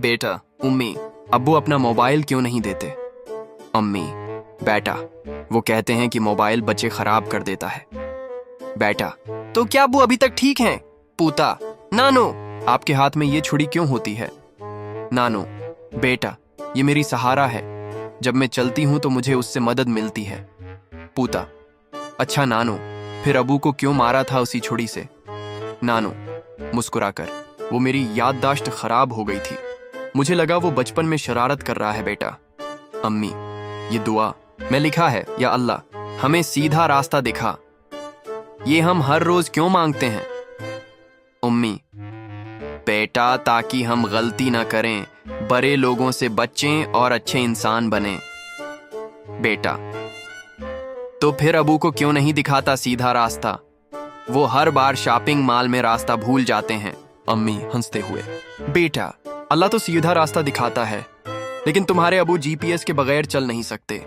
बेटा, उम्मी, अब्बू अपना मोबाइल क्यों नहीं देते? अम्मी, बेटा, वो कहते हैं कि मोबाइल बच्चे खराब कर देता है। बेटा, तो क्या अब्बू अभी तक ठीक हैं? पूता, नानो, आपके हाथ में ये छुरी क्यों होती है? नानो, बेटा, ये मेरी सहारा है, जब मैं चलती हूं तो मुझे उससे मदद मिलती है। पूता, अच्छा नानो, फिर अब्बू को क्यों मारा था उसी छुरी से? नानो, मुस्कुराकर, वो मेरी याददाश्त खराब हो गई थी, मुझे लगा वो बचपन में शरारत कर रहा है। बेटा। अम्मी, ये दुआ मैं लिखा है, या अल्लाह हमें सीधा रास्ता दिखा। ये हम हर रोज क्यों मांगते हैं? उम्मी, बेटा, ताकि हम गलती ना करें, बड़े लोगों से बचें और अच्छे इंसान बनें। बेटा, तो फिर अबू को क्यों नहीं दिखाता सीधा रास्ता? वो हर बार शॉपिंग मॉल में रास्ता भूल जाते हैं। अम्मी हंसते हुए, बेटा, अल्लाह तो सीधा रास्ता दिखाता है, लेकिन तुम्हारे अबू जीपीएस के बगैर चल नहीं सकते।